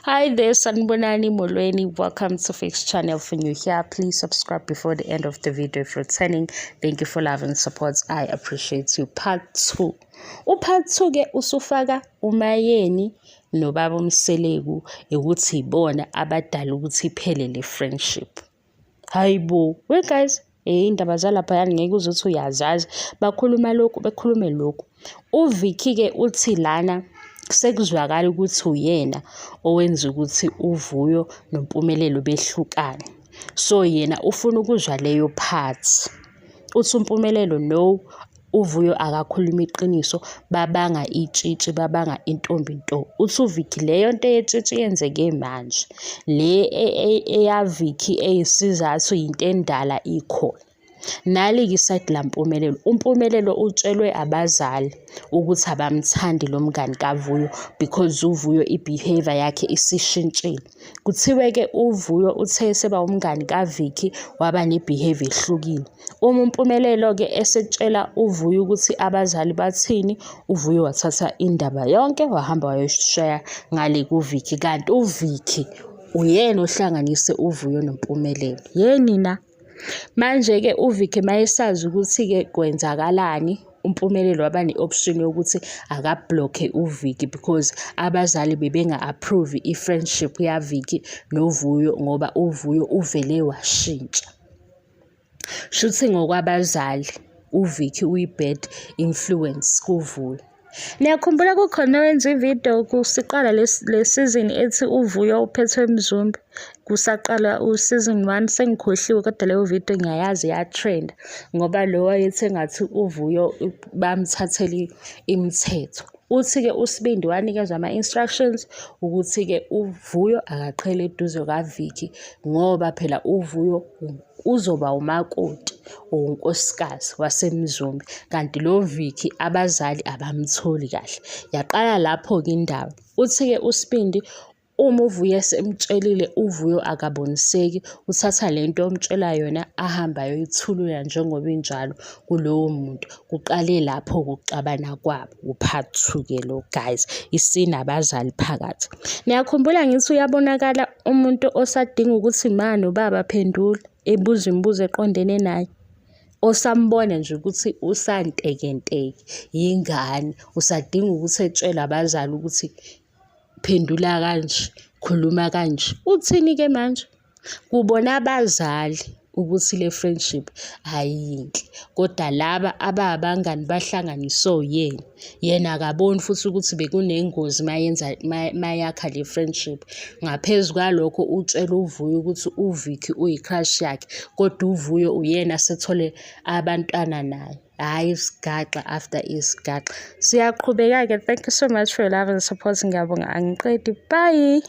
Hi there, Sanibonani Molweni. Welcome to Fix Channel. For you here, please subscribe before the end of the video if you're returning. Thank you for love and support. I appreciate you. Part 2. Part 2 ke usufaka uMayeni noBaba uMseleku ukuthi ibona abadala ukuthi iphele le friendship. Hayibo, we guys, indaba zalaphayana ngeke uze uthi uyazazi. Bakhuluma lokhu, bekhulume lokhu. UVicky ke uthi lana sekuzwakala ukuthi uyena owenza ukuthi uVuyo noMpumelelo behlukane. So yena ufuna ukuzwa leyo part. Uthi uMpumelelo no, uVuyo akakhuluma iqiniso, babanga itshitshi, babanga intombi nto. Uthi uVicky leyo nto yetshitshi yenzeke manje. Le eyaVicky eyisizathu into endala ikhona. Nali iside la Mpumelelo. uMpumelelo utshelwe abazali ukuthi abamthandi lo mngani kaVuyo because uVuyo ibehavior yakhe isishintshile. Kuthiwe ke uVuyo uthe seba umngani kaVicky waba nebehavior ehlukile. Uma uMpumelelo ke esetshela uVuyo ukuthi abazali bathini, uVuyo wathatha indaba yonke wahamba wayoshaya ngale kuVicky, kanti uVicky uyena ohlanganise uVuyo noMpumelelo. Yeni na. Manje ke uVicky mayesazi ukuthi ke kwenzakalani, uMpumelelo waba ne-option yokuthi akabhlokhe uVicky because abazali bebenga approve i-friendship yaVicky noVuyo ngoba uVuyo uvele washintsha. Shuthi ngokwabazali uVicky uyi-bad influence kuVuyo. Niyakhumbula kukhona wenza ivideo kusiqala le season ethi uVuyo uphethwe Mzumbe, kusaqala season 1, sengikhohliwe kodwa leyo video ngiyayazi ya trend ngoba lo wayethe ngathi uVuyo bamthathele imithetho. Uthi ke uSibindi wanikezwa ama-instructions ukuthi ke uVuyo akaqhele eduze kaVicky ngoba phela uVuyo uzoba umakoti unkosikazi waseMzumbe, kanti lo Vicky abazali abamtholi kahle. Yaqala lapho ke indaba. Uthi ke uSibindi uma uVuyo esemtshelile uVuyo akaboniseki, uthatha lento omtshela yona ahamba ayoyithulula njengoba injalo kulowo muntu. Kuqale lapho ukuxabana kwabo. Part 2 ke lo guys, isinabazali phakathi. Niyakhumbula ngithi uyabonakala umuntu osadinga ukuthi ma noBaba phendula ebuza imibuzo eqondene naye. Osambona nje ukuthi usantekenteke, yingane, usadinga ukuthi etshele abazali ukuthi phendula kanje, khuluma kanje. Uthini ke manje? Kubona abazali ukuthi le friendship ayinhle, kodwa laba abangani bahlanganiso yena akaboni futhi ukuthi bekunengozi mayakha le friendship. Ngaphezu kwalokho utshela uVuyo ukuthi uVicky uyicrush yakhe, kodwa uVuyo uyena sethole abantwana naye. Hayi isigaxa after isigaxa. Siyaqhubeka ke. Thank you so much for your love and support. Ngiyabonga, angiqedi. Bye.